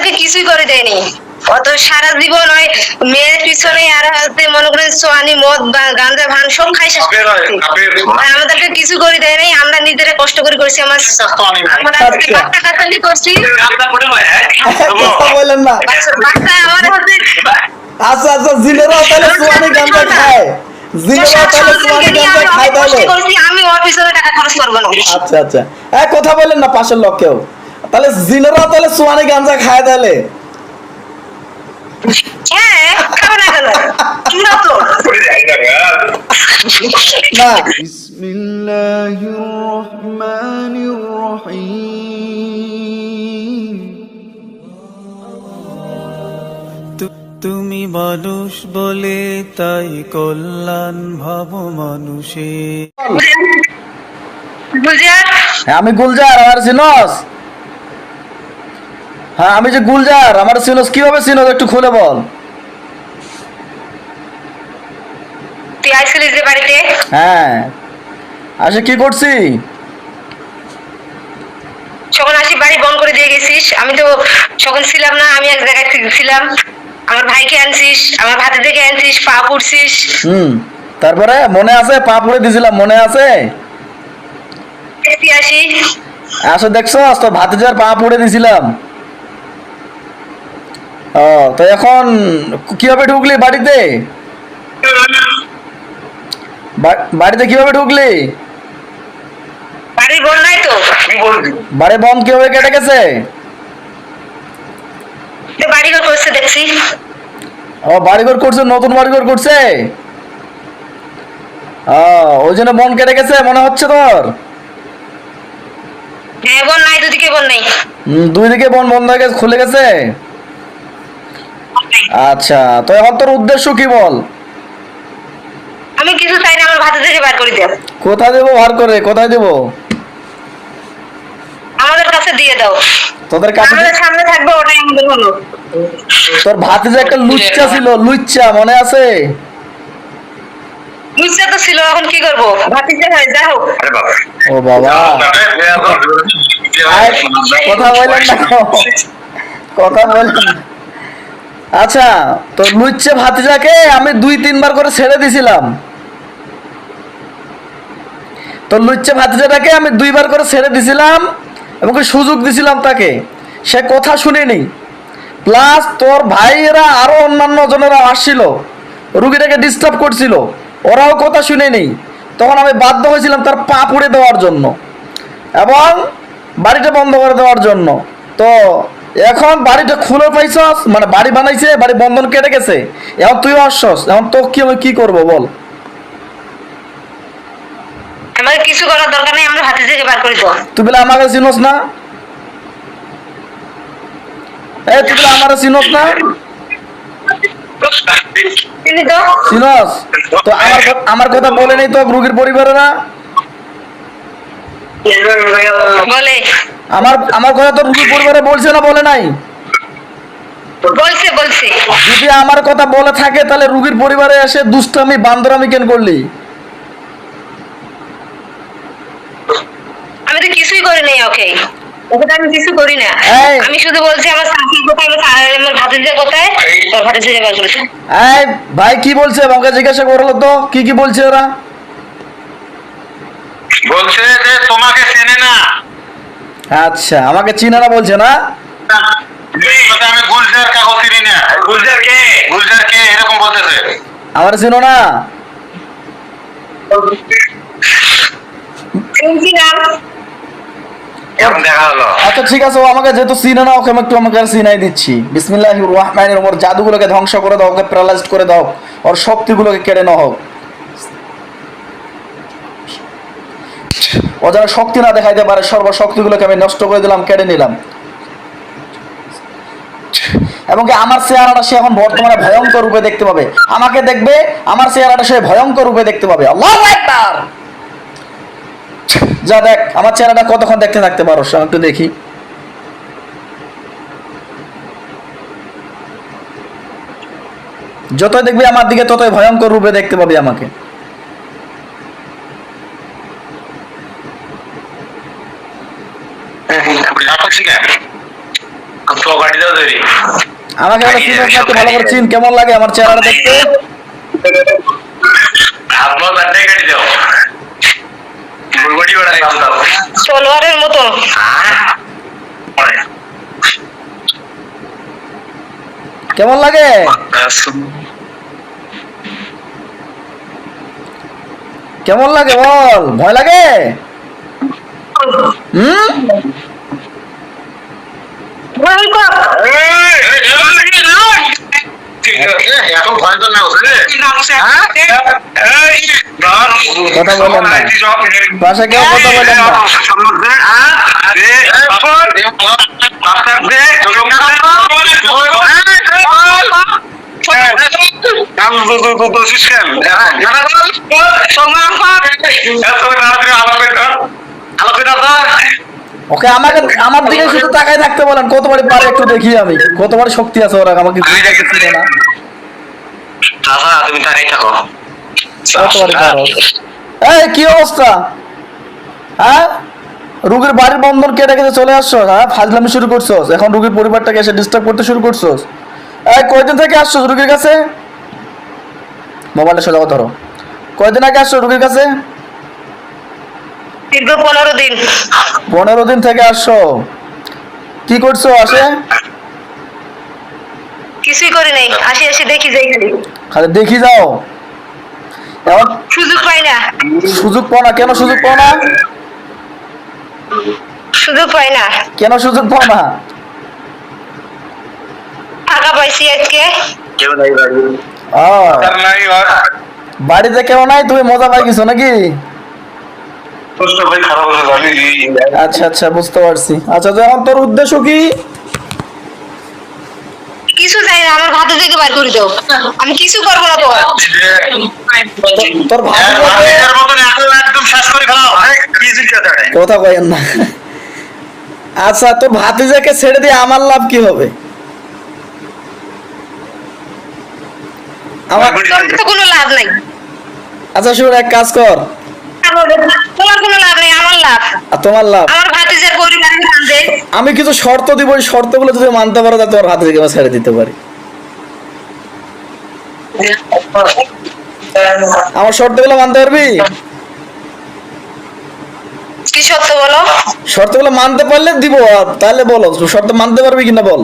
আমাদেরকে কিছুই করে দেয়নি। অত সারা জীবন ওই মেয়ের পিছনে আর হাতে মনে করেন সোয়ানি মদ গাঁজা ভান সব খাই শেষ করছি। আর আমাদেরকে কিছু করে দেয় নাই, আমরা নিজেরা কষ্ট করে করছি। আমরা আজকে বাচ্চা কাচ্চালি করছি। কথা বলেন না। বাচ্চা আমার হাতে আচ্ছা আচ্ছা, জিনেরাও তাহলে সোয়ানি গাঞ্জা খায়, জিনেরাও তাহলে সোয়ানি গাঞ্জা খায় তাহলে। আমি ওর পিছনে টাকা খরচ করবো না। আচ্ছা আচ্ছা, কথা বলেন না পাশের লোককেও, তাহলে জিনেরাও তাহলে সোয়ানি গাঞ্জা খায় তাহলে। হ্যাঁ, খাবে না কেন? কি না তো? না বিসমিল্লাহির রহমানির রহিম। তুমি মানুষ বলে তাই কল্যাণ ভাব মানুষে। গুলজার, হ্যাঁ, আমি গুলজার, আমার চিনস? হ্যাঁ আমি যে গুলজার, আমার চিনস? কিভাবে চিনস একটু খুলে বল। তুই আইসিলিস রে বাড়িতে? হ্যাঁ, আসে কি করছি? যখন আসি বাড়ি বন্ধ করে দিয়ে গেছিস। আমি তো যখন ছিলাম না, আমি এক জায়গায় ছিলাম। আমার ভাইকে আনছিস, আমার ভাতে থেকে আনছিস, পা পুড়ছিস। তারপরে মনে আছে? পা পুড়ে দিছিলাম, মনে আছে? দেখতে আসি। আসো দেখছো তো, ভাতে যার পা পুড়ে দিছিলাম। ও তো এখন কিভাবে ঢুকলি বাড়িতে? বাড়িতে কিভাবে ঢুকলি? বাড়ির বোন নাই তো। বাড়ি বন্ধ কিভাবে কেটে গেছে? বাড়িঘর করছে দেখছি। ও বাড়িঘর করছে, নতুন বাড়িঘর করছে। ও ওই জন্য বন কেটে গেছে মনে হচ্ছে তোর। হ্যাঁ, বোন নাই, দুদিকে বোন নাই। দুই দিকে বন বন্ধ হয়ে গেছে, খুলে গেছে। আচ্ছা, তো এখন তোর উদ্দেশ্য কি বল? আমি কিছু চাই না, আমার ভাতে থেকে বার করে দেব। কোথায় দেবো ভার করে? কোথায় দেবো? আমাদের কাছে দিয়ে দাও। তোদের কাছে? আমাদের সামনে থাকবে, ওটাই আমাদের হলো। তোর ভাতে যে একটা লুচ্চা ছিল, লুচ্চা মনে আছে? বুঝতে তো ছিল, এখন কি করবো? ভাতিজা হয়, যা হোক। ও বাবা, কথা বলেন না, কথা বলেন না। আচ্ছা, তো লুচ্চে ভাতিজাকে আমি 2-3 বার করে ছেড়ে দিছিলাম। তো লুচ্চে ভাতিজাটাকে আমি 2 বার করে ছেড়ে দিছিলাম এবং সুযোগ দিছিলাম তাকে, সে কথা শুনেনি। প্লাস তোর ভাইয়েরা আরো অন্যান্য জনেরা আসছিল, রুগীটাকে ডিস্টার্ব করছিল, ওরাও কথা শুনেনি। তখন আমি বাধ্য হয়েছিলাম তার পা পুড়ে দেওয়ার জন্য এবং বাড়িটা বন্ধ করে দেওয়ার জন্য। তো এখন বাড়িটা খুলে পাইছস, মানে বাড়ি বানাইছে, বাড়ি বন্ধন কেটে গেছে, এখন তুই আসছস, এখন তো কি আমি কি করবো বল? আমাকে কিছু করার দরকার নেই, আমরা ভাতে থেকে বার করে দাও। তুই বলে আমাকে চিনস না? তুই বলে আমার চিনস না? চিনি তো। চিনস তো? আমার কথা বলে নেই তো রুগীর পরিবারেরা? বলে। আমার কথা তো রুগীর পরিবারে বলছে না, বলে নাই? বলছে বলছে। যদি আমার কথা বলে থাকে তাহলে রুগীর পরিবারে এসে দুষ্টামি বান্দরামি কেন করলি? আমি তো কিছুই করি নাই ওকে, ওকে তো আমি কিছু করি না। আমি শুধু বলছি আমার শাশুড়ি কোথায়, আমার ভাতিজা কোথায়, তোর ভাতিজা বার করেছে। ভাই কি বলছে আমাকে জিজ্ঞাসা করলো তো, কি কি বলছে ওরা? বলছে যে তোমাকে চেনে না। আচ্ছা, আমাকে চিনে না বলছে না? আমি গুলজার কাকু চিনি না। গুলজার কে? গুলজার কে এরকম বলতেছে। আমার চিনো না? চিনছি না। এখন দেখা হলো। আচ্ছা ঠিক আছে, ও আমাকে যেহেতু চিনে না, ওকে একটু আমাকে চিনাই দিচ্ছি। বিসমিল্লাহির রহমানির রহিম। ওর জাদুগুলোকে ধ্বংস করে দাও, ওকে প্যারালাইজড করে দাও, ওর শক্তিগুলোকে কেড়ে নাও হোক, ও যেন শক্তি না দেখাইতে পারে। সর্বশক্তিগুলোকে আমি নষ্ট করে দিলাম, কেড়ে নিলাম। এবং আমার চেহারাটা সে এখন বর্তমানে ভয়ঙ্কর রূপে দেখতে পাবে। আমাকে দেখবে, আমার চেহারাটা সে ভয়ঙ্কর রূপে দেখতে পাবে। আল্লাহু আকবার। যা দেখ আমার চেহারাটা কতক্ষণ দেখতে থাকতে পারো, আমি একটু দেখি। যতই দেখবি আমার দিকে ততই ভয়ঙ্কর রূপে দেখতে পাবি আমাকে। তো গাড়ি আমাকে একটা চিন একটু ভালো করে চিন, কেমন লাগে আমার চেহারাটা দেখতে? তলোয়ারের মতো। কেমন লাগে? কেমন লাগে বল, ভয় লাগে? ভয়ঙ্কর। এখন ভয় তো না কথা বলেন না, বাসায় কেউ কথা বলেন না। ওকে আমাকে আমার দিকে শুধু তাকায় থাকতে বলেন, কতবারই পারে একটু দেখি আমি, কতবার শক্তি আছে ওরা, আমাকে চিনে না। তুমি তারাই থাকো। কতবারই পারো। এই কি অবস্থা? হ্যাঁ, রুগীর বাড়ির বন্ধন কেটে কেটে চলে আসছো, হ্যাঁ ফাজলামি শুরু করছোস, এখন রুগীর পরিবারটাকে এসে ডিস্টার্ব করতে শুরু করছোস। এই কয়দিন থেকে আসছো রুগীর কাছে? মোবাইলটা সোজা ধরো। কয়দিন আগে আসছো রুগীর কাছে? দীর্ঘ 15 দিন। 15 দিন থেকে আসছো, কি করছো আসে? কিছুই করি নাই, আসি আসি দেখি যাই খালি। খালি দেখি যাও? এখন সুযোগ পাই না। সুযোগ পাও না কেন? সুযোগ পাও না সুযোগ পাই না। কেন? সুযোগ পাও না? টাকা পাইছি আজকে। আহ, বাড়িতে কেউ নাই, তুমি মজা পাই গেছো নাকি? আচ্ছা আচ্ছা, বুঝতে পারছি। আচ্ছা, তো এখন তোর উদ্দেশ্য কি? কিছু চাই না, আমার ভাতে থেকে বার করে দাও, আমি কিছু করবো না। তো তোর কথা কয়েন না। আচ্ছা, তোর ভাতিজাকে ছেড়ে দিয়ে আমার লাভ কি হবে? আমার তো কোনো লাভ নাই। আচ্ছা শুন, এক কাজ কর। তোমার কোনো লাভ নেই, আমার লাভ। আর তোমার লাভ? আমার ভাতিজার পরিবারের কাছে আমি কিছু শর্ত দিব, ওই শর্তগুলো যদি মানতে পারো তা তোমার ভাতিজাকে আমি ছেড়ে দিতে পারি। আমার শর্তগুলো মানতে পারবি? কি সত্য বলো? শর্তগুলো মানতে পারলে দিব, তাহলে বলো শর্ত মানতে পারবি কিনা বল।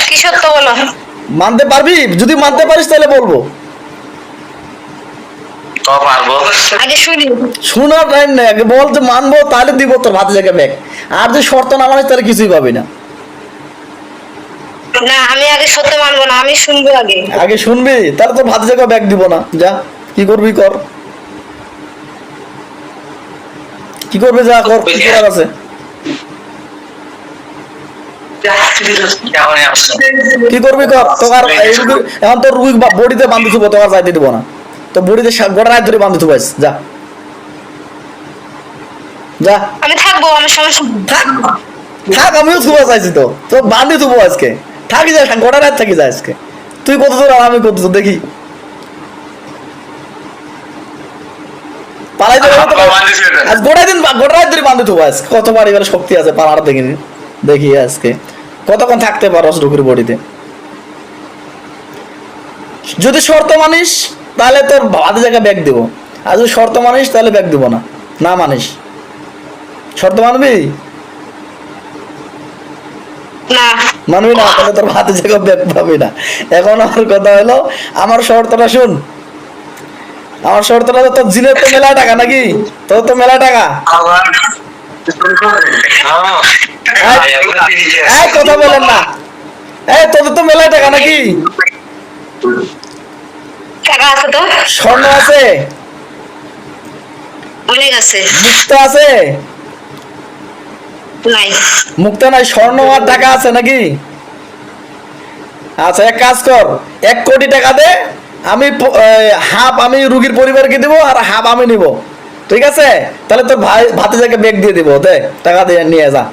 কি সত্য বলো? মানতে পারবি? যদি মানতে পারিস তাহলে বলবো। আগে শুনি। শোনার টাইম নেই, আগে বল যে মানবো, তাহলে দিব তোর ভাতিজাকে ব্যাগ। আর যদি শর্ত না মানিস তাহলে কিছুই পাবি না। না, আমি আগে সত্য মানবো না, আমি শুনবো আগে। আগে শুনবি? তাহলে তোর ভাতিজাকে ব্যাগ দিব না। যা, কি করবি কর, কি করবি যা কর, কি করার আছে। কি করবি কর। তোর এখন তোর রুই বডিতে বান্ধি থুবো, তোর যাইতে দিব না। তো বডিতে গোটা রাত ধরে বান্ধি থুবাইস। যা যা, আমি থাকবো, আমি সমস্যা থাক থাক, আমিও থুবা চাইছি তো, তো বান্ধি থুবো আজকে। থাকি যা, গোটা রাত থাকি যা আজকে। তুই কত দূর আর আমি কত দূর, দেখি পালাই তো। আজ গোটা দিন গোটা রাত ধরে বান্ধি থুবো আজকে। কত পরিবারে শক্তি আছে পালার, দেখিনি দেখি আজকে কতক্ষণ থাকতে পারো রুগীর বডিতে। যদি শর্ত মানিস তাহলে তোর ভাতে জায়গায় ব্যাগ দিব, আর যদি শর্ত মানিস তাহলে ব্যাগ দিব না। না মানিস, শর্ত মানবি? না। মানবি না, তাহলে তোর ভাতে জায়গায় ব্যাগ পাবি না। এখন আমার কথা হলো, আমার শর্তটা শুন। আমার শর্তটা তো, তোর জিনের তো মেলা টাকা নাকি? তোর তো মেলা টাকা। এই কথা বলেন না। এই তোদের তো মেলা টাকা নাকি? টাকা আছে তো? স্বর্ণ আছে? অনেক আছে। মুক্তা আছে? নাই। মুক্তা নাই, স্বর্ণ আর টাকা আছে নাকি? আচ্ছা, এক কাজ কর, 1 কোটি টাকা দে। আমি হাফ আমি রুগীর পরিবারকে দিব, আর হাফ আমি নিব, ঠিক আছে? তাহলে তোর ভাই ভাতিজাকে ব্যাগ দিয়ে দিব। দে, টাকা দিয়ে নিয়ে যা।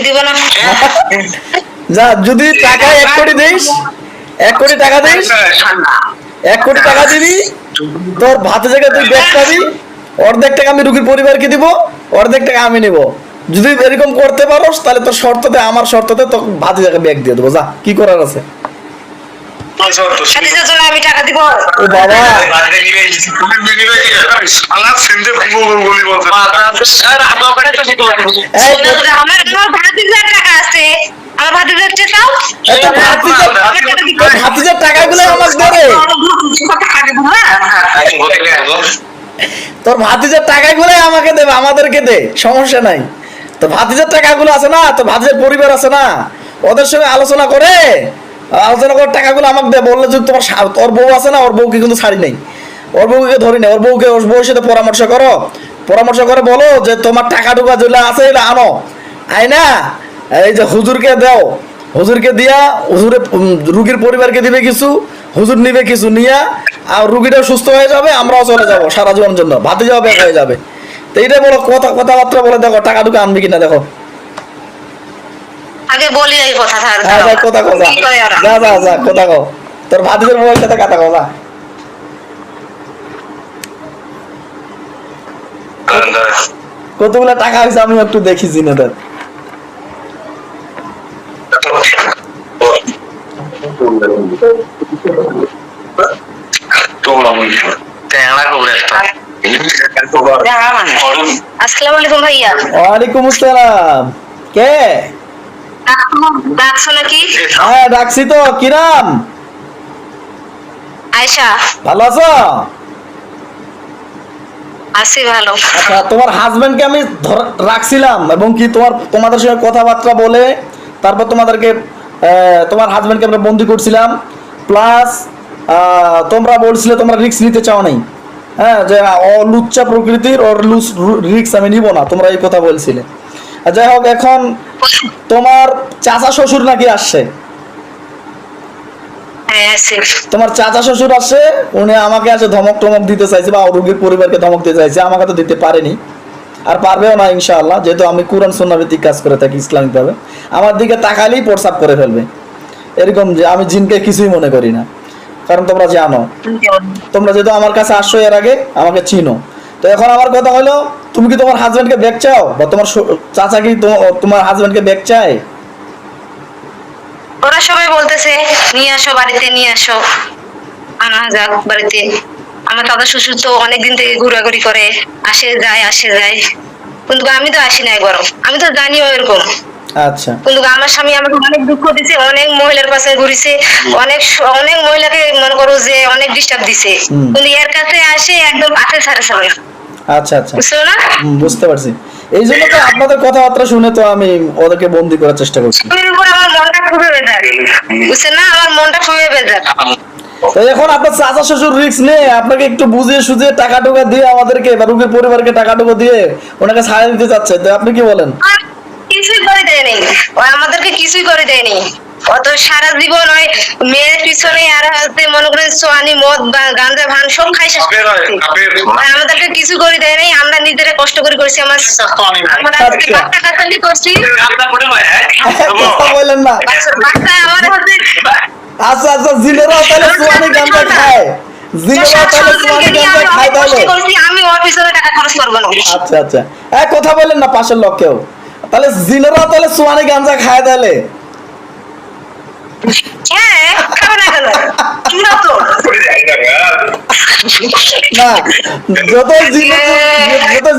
দিব না। যা, যদি টাকা 1 কোটি দিস, 1 কোটি টাকা দিস, 1 কোটি টাকা দিবি, তোর ভাতিজাকে তুই ব্যাগ পাবি। অর্ধেক টাকা আমি রুগীর পরিবারকে দিব, অর্ধেক টাকা আমি নিব। যদি এরকম করতে পারোস তাহলে তোর শর্ততে আমার শর্ততে তো ভাতিজাকে ব্যাগ দিয়ে দেবো, যা কি করার আছে। ভাতিজার জন্য আমি টাকা দিব। ও বাবা, এই আমার ভাতিজার টাকা আছে, আমার ভাতিজার চেয়ে দাও। একটা ভাতিজার টাকাগুলো আমাকে দেবে, তোর ভাতিজার টাকাগুলো আমাকে দেবে, আমাদেরকে দে, সমস্যা নাই। তো ভাতিজার টাকাগুলো আছে না, তো ভাতিজার পরিবার আছে না, ওদের সঙ্গে আলোচনা করে টাকাগুলো আমাকে দে। বললে যদি তোমার ওর বউ আছে না, ওর বউকে কিন্তু ছাড়ি নেই, ওর বউকে ধরি নেই, ওর বউর সাথে পরামর্শ করো, পরামর্শ করে বলো যে তোমার টাকা টুকা যেগুলো আছে এগুলো আনো, আইনা এই যে হুজুরকে দাও, হুজুরকে দিয়া হুজুরে রুগীর পরিবারকে দিবে কিছু, হুজুর নিবে কিছু নিয়া, আর রুগীটাও সুস্থ হয়ে যাবে, আমরাও চলে যাব সারা জীবনের জন্য, ভাতে যাওয়া ব্যাগ হয়ে যাবে। তো এইটাই বলো, কথাবার্তা বলে দেখো টাকা টুকা আনবি কিনা দেখো। আগে বলি এই কথা। হ্যাঁ যা, কথা কও, যা যা যা যা, কথা কও, তোর ভাতিজের বউয়ের সাথে কথা কও, যা। কতগুলা টাকা হয়েছে আমি একটু দেখি জিনেদের। আসসালামু আলাইকুম ভাইয়া। ওয়ালাইকুম আসসালাম। কে? ডাকছো নাকি? হ্যাঁ ডাকছি তো, কি নাম? আয়শা। ভালো আছো? আছি ভালো। আচ্ছা, তোমার হাজবেন্ডকে আমি রাখছিলাম এবং কি তোমাদের সঙ্গে কথাবার্তা বলে তারপর তোমাদেরকে তোমার হাজবেন্ডকে আমরা বন্দি করছিলাম, প্লাস তোমরা বলছিলে তোমরা রিস্ক নিতে চাও নাই, হ্যাঁ, যে ও লুচ্চা প্রকৃতির, ওর রিস্ক আমি নিব না, তোমরা এই কথা বলছিলে। যাই হোক, এখন তোমার চাচা শ্বশুর নাকি আসছে, তোমার চাচা শ্বশুর আসছে, উনি আমাকে আছে ধমক টমক দিতে চাইছে বা রোগীর পরিবারকে ধমক দিতে চাইছে, আমাকে তো দিতে পারেনি আর পারবেও না ইনশাআল্লাহ, যেহেতু আমি কোরআন সুন্নাহ ভিত্তিক কাজ করে থাকি ইসলামিক ভাবে। আমার দিকে তাকালেই প্রস্রাব করে ফেলবে, এরকম যে আমি জিনকে কিছুই মনে করি না, কারণ তোমরা জানো, তোমরা যেহেতু আমার কাছে আসছো এর আগে আমাকে চিনো। তো এখন আমার কথা হলো, তুমি কি তোমার হাজবেন্ডকে ব্যাগ চাও বা তোমার চাচা কি তোমার হাজবেন্ডকে ব্যাগ চায়? ওরা সবাই বলতেছে নিয়ে আসো বাড়িতে, নিয়ে আসো, আনা যাক বাড়িতে। আমার দাদা শ্বশুর তো অনেকদিন থেকে ঘোরাঘুরি করে, আসে যায়, কিন্তু আমি তো আসি না একবারও, আমি তো জানিও এরকম। আচ্ছা, কিন্তু আমার স্বামী আমাকে অনেক দুঃখ দিছে, অনেক মহিলার কাছে ঘুরিছে, অনেক মহিলাকে মনে করো যে অনেক ডিস্টার্ব দিছে, কিন্তু এর কাছে আসে একদম পাশে ছাড়ে সবাই। আচ্ছা আচ্ছা, বুঝছো না? বুঝতে পারছি। এই জন্য তো আপনাদের কথাবার্তা শুনে তো আমি ওদেরকে বন্দি করার চেষ্টা করছি। আমার মনটা খুবই বেজার, বুঝছেন না, আমার মনটা খুবই বেজার। তো এখন আপনার চাচা শ্বশুর রিস্ক নেই, আপনাকে একটু বুঝিয়ে সুঝিয়ে টাকা টুকা দিয়ে আমাদেরকে বা রোগীর পরিবারকে টাকা টুকা দিয়ে ওনাকে ছাড়িয়ে দিতে চাচ্ছে, তো আপনি কি বলেন? কিছুই করে দেয়নি, ও আমাদেরকে কিছুই করে দেয়নি। অত সারা জীবন ওই মেয়ের পিছনে আর হাতে মনে করেন সোয়ানি মদ বা গাঁজা ভান সব খাই শেষ করছি। আমাদেরকে কিছু করে দেয় নাই, আমরা নিজেরা কষ্ট করে করছি। আমার আজকে বাচ্চা কাচ্চালি করছি, কথা বলেন না। বাচ্চা আমার হাতে। আচ্ছা আচ্ছা, জিনেরাও তাহলে সোয়ানি গাঁজা খায়, জিনেরাও তাহলে সোয়ানি গাঁজা খায় তাহলে? আমি ওর পিছনে টাকা খরচ করবো না। আচ্ছা আচ্ছা, কথা বলেন না পাশের লোককেও, তাহলে জিনেরাও তাহলে সোয়ানি গাঁজা খায় তাহলে? হ্যাঁ, খাবে না কেন? না তো। না, যত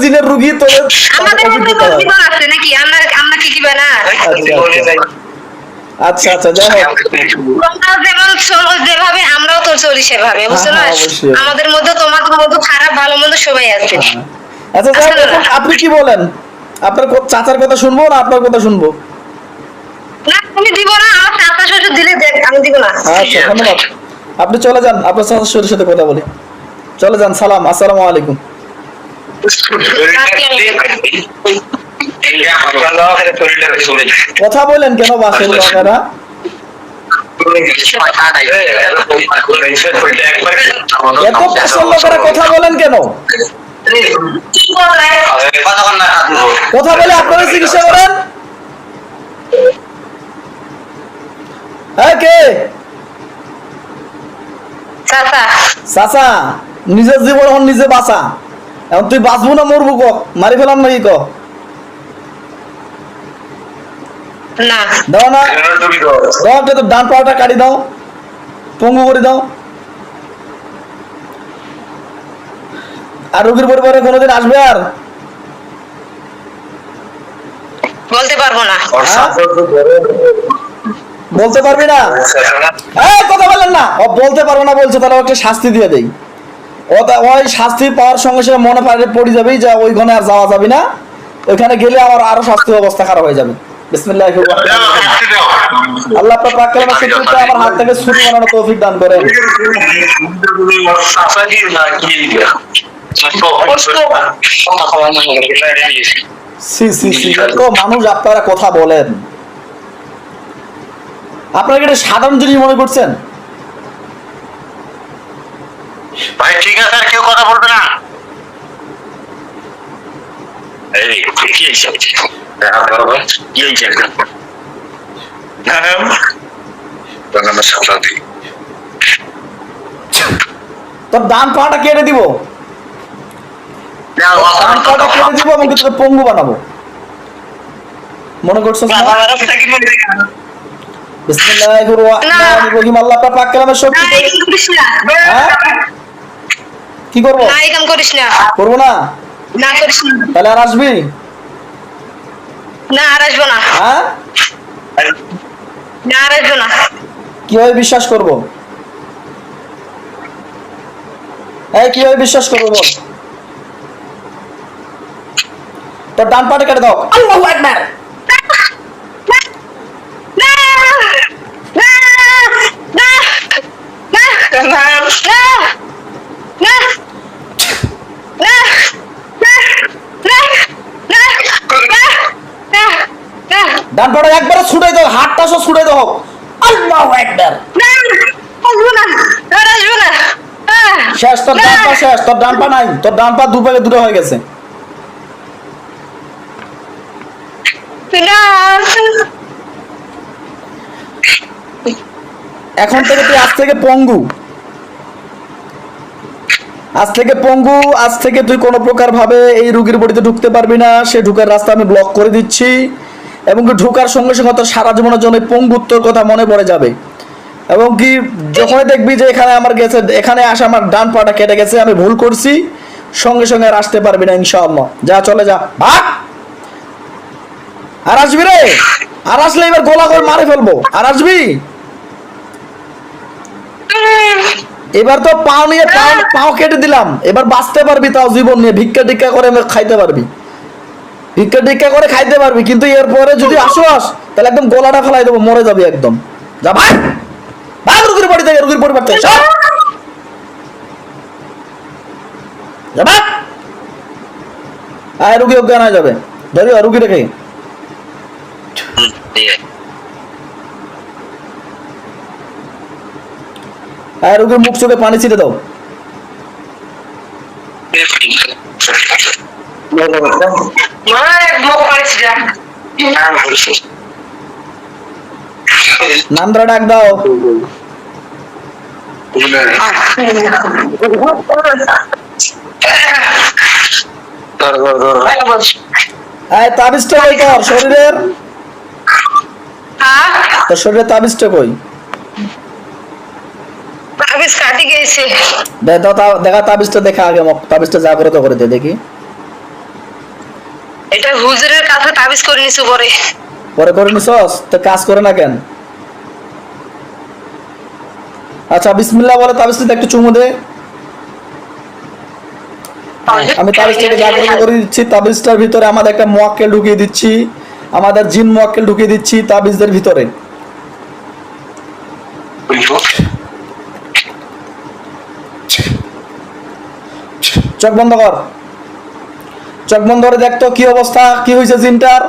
জিনের রুগী তোদের আমাদের মধ্যে অভিজ্ঞতা হয়। জীবন আছে নাকি? আমরা কি দিবে না? আচ্ছা আচ্ছা, যাই হোক, তোমরা যেমন চলো যেভাবে, আমরাও তো চলি সেভাবে, বুঝছো না? হ্যাঁ, অবশ্যই। আমাদের মধ্যে তোমার মধ্যে খারাপ ভালো মন্দ সবাই আছে। আচ্ছা যাই হোক, এখন আপনি কি বলেন? আপনার চাচার কথা শুনবো না আপনার কথা শুনবো? না, তুমি দিব না, আমার চাচা শ্বশুর দিলে দেখ, আমি দিব না। আচ্ছা, ধন্যবাদ। আপনি চলে যান, আপনার চাচা শ্বশুরের সাথে কথা বলি। চলে যান, সালাম, আসসালামু আলাইকুম। কথা বলেন কেন বাসের লোকেরা? এত পাশের লোকেরা কথা বলেন কেন? কথা বলে আপনারা চিকিৎসা করেন? হ্যাঁ, কে? চাচা, চাচা, নিজের জীবন এখন নিজে বাঁচা। এখন তুই বাঁচবো না মরবো, ক মারি ফেলাম নাকি? ক না দাও না, দাও একটা তো ডান পাওয়াটা কাটি দাও, পঙ্গু করে দাও। আর রোগীর পরিবারে কোনোদিন আসবে আর? বলতে পারবো না। বলতে পারবি না? এই কথা বলেন না, ও বলতে পারবো না বলছে, তাহলে একটা শাস্তি দিয়ে দেই। ওই শাস্তি পাওয়ার সঙ্গে সঙ্গে মনে পড়ে যাবে যে ওইখানে আর যাওয়া যাবে না, ওইখানে গেলে আমার আরো স্বাস্থ্য অবস্থা খারাপ হয়ে যাবে। বিসমিল্লাহির রহমানির রহিম। আল্লাহ পাক পাক কালামে সত্যিতে আমার হাত থেকে ছুরি বানানো তৌফিক দান করেন। সি সি সি, এত মানুষ আপনারা কথা বলেন, আপনারা কি এটা সাধারণ জিনিস মনে করছেন? ভাই ঠিক আছে, আর কেউ কথা বলবে না। এই কি হিসাব দেখা করব, কি হিসাব নাম বাংলা সাথী। তোর ডান পাটা কেটে দিব, ডান পাটা কেটে দিব এবং তোকে পঙ্গু বানাবো, মনে করছিস না? বিসমিল্লাহির রহমানির রহিম। আল্লাহ পাক পাক কালামে শক্তি না, এই কাম করিস না। হ্যাঁ কি করব? না, এই কাম করিস না। করব না? না করিস না। তাহলে আর আসবি না, আর আসবো না। হ্যাঁ? না, আর আসবো না। কিভাবে বিশ্বাস করব? এই কিভাবে বিশ্বাস করব বল? তোর ডান পাটা কেটে দাও। আল্লাহু আকবার। না, না, না, না, না, না, না, না, না, না, ডান পাটা একবারে ছুটাই দাও, হাতটা সব ছুটাই দাও। আল্লাহু আকবার। না, আসবো না, আর আসবো না। শেষ, তোর ডান পা শেষ, তোর ডান পা নাই, তোর ডান পা দুপাকে দুটো হয়ে গেছে। না, এখন থেকে তুই আজ থেকে পঙ্গু, আজ থেকে পঙ্গু, আজ থেকে তুই কোনো প্রকার ভাবে এই রোগীর বডিতে ঢুকতে পারবি না। সে ঢুকার রাস্তা আমি ব্লক করে দিচ্ছি, এবং কি ঢুকার সঙ্গে সঙ্গে তোর সারা জীবনের জন্য পঙ্গুত্বর কথা মনে পড়ে যাবে। এবং কি যখনই দেখবি যে এখানে আমার গেছে, এখানে আসে আমার ডান পাটা কেটে গেছে, আমি ভুল করছি, সঙ্গে সঙ্গে আর আসতে পারবি না ইনশাআল্লাহ। যা চলে যা, ভাগ। আর আসবি রে? আর আসলে এবার গোলা করে মারে ফেলবো। আর আসবি? এবার তো পাও নিয়ে পাও কেটে দিলাম, এবার বাঁচতে পারবি, তাও জীবন নিয়ে ভিক্ষা টিক্ষা করে খাইতে পারবি, ভিক্ষা টিক্ষা করে খাইতে পারবি। কিন্তু এরপরে যদি আসোস তাহলে একদম গোলাটা ফেলাই দেবো, মরে যাবি একদম। যা ভাই, ভাগ রুগীর বাড়ি থেকে, রুগীর পরিবার থেকে সব যা ভাগ। আয়, রুগী অজ্ঞান হয়ে যাবে, ধরি রুগী রেখে। আয়, রুগীর মুখ চোখে পানি ছিটে দাও। নামটা ডাক দাও। আয়, তাবিজটা কই তোর শরীরের? তোর শরীরে তাবিজটা কই? তাবিজ কাটি গেছে। দেখা তাবিজটা, দেখা আগে তাবিজটা জাগ্রত করে দে দেখি। এটা হুজুরের কাছে তাবিজ করে নিছো পরে। পরে করে নিছস তো কাজ করে না কেন? আচ্ছা বিসমিল্লাহ বলে তাবিজটা একটু চুমু দে। আমি তাবিজটাকে জাগ্রত করে দিচ্ছি। তাবিজটার ভিতরে আমাদের একটা মুয়াক্কেল ঢুকিয়ে দিচ্ছি, আমাদের জিন মুয়াক্কেল ঢুকিয়ে দিচ্ছি তাবিজের ভিতরে। চোখ বন্ধ কর, চোখ বন্ধ করে দেখতো কি অবস্থা, কি হয়েছে জিনটার।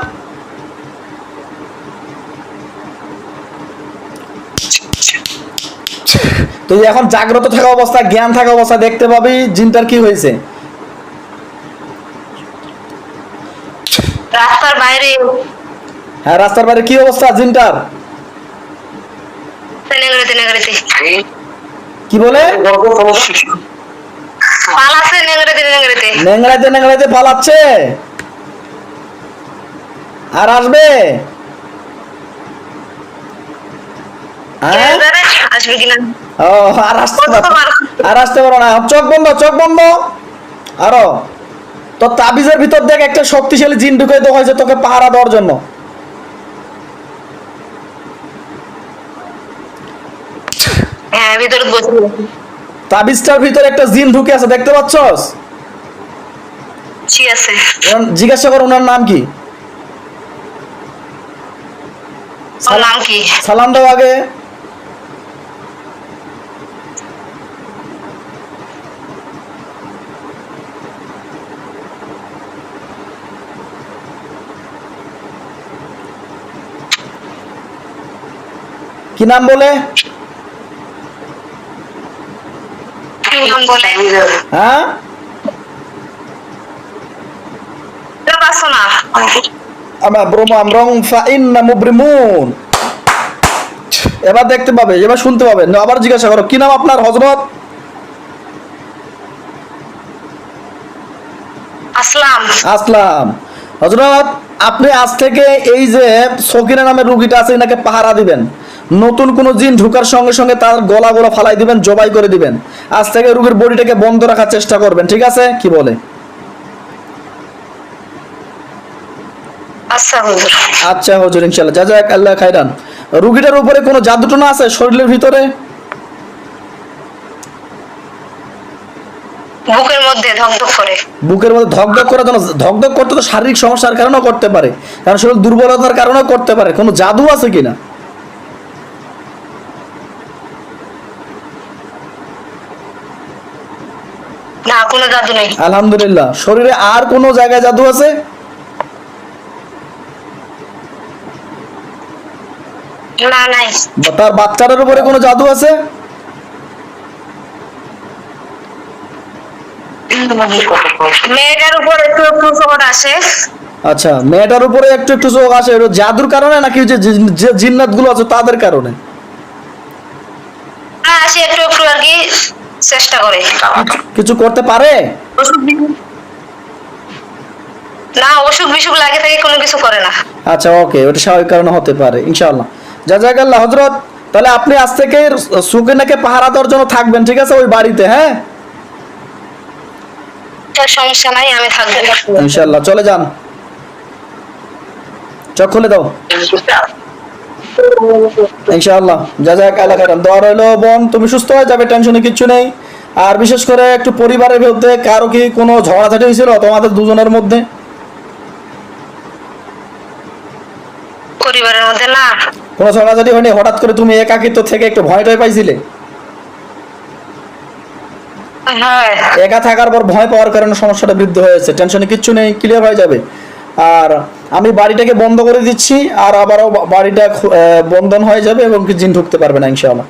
তুই এখন জাগ্রত থাকা অবস্থা, জ্ঞান থাকা অবস্থা দেখতে পাবি জিনটার কি হয়েছে। রাস্তার বাইরে। হ্যাঁ, রাস্তার বাইরে কি অবস্থা জিনটার? কি বলে? পালাচ্ছে, নেংড়াতে নেংড়াতে। নেংড়াইতে নেংড়াইতে পালাচ্ছে। আর আসবে? হ্যাঁ জানে আসবে কিনা। ও আর আসতে পারো না। চোখ বন্ধ, চোখ বন্ধ। আরো তোর তাবিজের ভিতর দেখ একটা শক্তিশালী জিন ঢুকে দেওয়া হয়েছে তোকে পাহারা দেওয়ার জন্য। হ্যাঁ ভিতরে বসে তাবিজটার ভিতরে একটা জিন ঢুকে আছে, দেখতে পাচ্ছস? ঠিক আছে। জিজ্ঞাসা কর ওনার নাম কি। ওর নাম কি? সালাম দাও আগে। কি নাম বলে? কি নাম বলে? হ্যাঁ তো পারছো না। আমরা ব্রহ্ম ফাইন্না মুবরিমুন। এবার দেখতে পাবে, এবার শুনতে পাবে। আবার জিজ্ঞাসা করো কি নাম আপনার হযরত? আসলাম। আসলাম। হযরত আপনি আজ থেকে এই যে সকিনা নামের রোগীটা আছে এনাকে পাহারা দিবেন। নতুন কোন জিন ঢোকার সঙ্গে সঙ্গে তার গলা ফালাই দিবেন, জবাই করে দিবেন। আজ থেকে রোগীর বডিটাকে বন্ধ রাখার চেষ্টা করবেন, ঠিক আছে? কি বলে? আচ্ছা হুজুর। আচ্ছা হুজুর, ইনশাআল্লাহ। জাযাক আল্লাহ খাইরান। রোগীটার উপরে কোনো জাদু টোনা আছে শরীরের ভিতরে? বুকের মধ্যে ধকধক করে। বুকের মধ্যে ধকধক করার জন্য? ধকধক করতে তো শারীরিক সমস্যার কারণেও করতে পারে, কারণ শরীর দুর্বলতার কারণেও করতে পারে। কোনো জাদু আছে কিনা? না কোনো জাদু নেই। আলহামদুলিল্লাহ। শরীরে আর কোনো জায়গায় জাদু আছে? না নাই। তার বাচ্চাটার উপরে কোনো জাদু আছে? মেয়েটার উপর একটু একটু চোট আসে। আচ্ছা, মেয়েটার উপরে একটু একটু চোখ আসে, এটা জাদুর কারণে নাকি যে যে জিন্নাত গুলো আছে তাদের কারণে? হ্যাঁ আসে একটু একটু আর কি, চেষ্টা করে। কিছু করতে পারে? না অসুখ বিসুখ লাগে থাকে, কোনো কিছু করে না। আচ্ছা ওকে, ওটা স্বাভাবিক কারণে হতে পারে ইনশাআল্লাহ। জাযাকাল্লাহ হযরত। তাহলে আপনি আজ থেকে সুকিনাকে পাহারা দেওয়ার জন্য থাকবেন, ঠিক আছে? ওই বাড়িতে, হ্যাঁ সমস্যা নাই, আমি থাকবো ইনশাআল্লাহ। চলে যান, চোখ খুলে দাও ইনশাআল্লাহ। জাযাকাল্লাহ খাইরান। দোয়া রইলো বোন, তুমি সুস্থ হয়ে যাবে, টেনশনে কিচ্ছু নেই। আর বিশেষ করে একটু পরিবারের মধ্যে কারো কি কোনো ঝগড়াঝাটি হয়েছিল তোমাদের দুজনের মধ্যে? পরিবারের মধ্যে না। কোনো ঝগড়াঝাটি হয়নি? হঠাৎ করে তুমি একাকিত্ব থেকে একটু ভয় টয় পাইছিলে? হ্যাঁ একা থাকার পর ভয় পাওয়ার কারণে সমস্যাটা বৃদ্ধি হয়েছে। টেনশনে কিচ্ছু নেই, ক্লিয়ার হয়ে যাবে। আর আমি বাড়িটাকে বন্ধ করে দিচ্ছি, আর আবারও বাড়িটা বন্ধন হয়ে যাবে এবং কি জিন ঢুকতে পারবে না ইনশাআল্লাহ।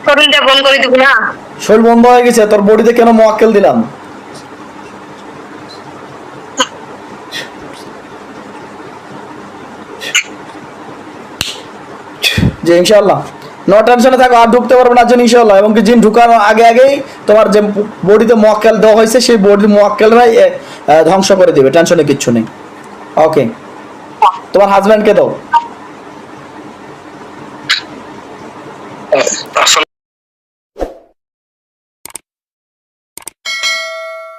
শরীরটা বন্ধ করে দিব না। শরীর বন্ধ হয়ে গেছে, তোর বডিতে কেন মোয়াক্কেল দিলাম? যে ইনশাআল্লাহ নো টেনশনে থাকো, আর ঢুকতে পারবে না জিন ইনশাআল্লাহ। এবং কি জিন ঢুকানোর আগে আগেই তোমার যে বডিতে মোয়াক্কেল দেওয়া হয়েছে সেই বডি মোয়াক্কেলরাই ধ্বংস করে দিবে, টেনশনে কিচ্ছু নেই। ওকে, তোমার হাজবেন্ডকে দাও।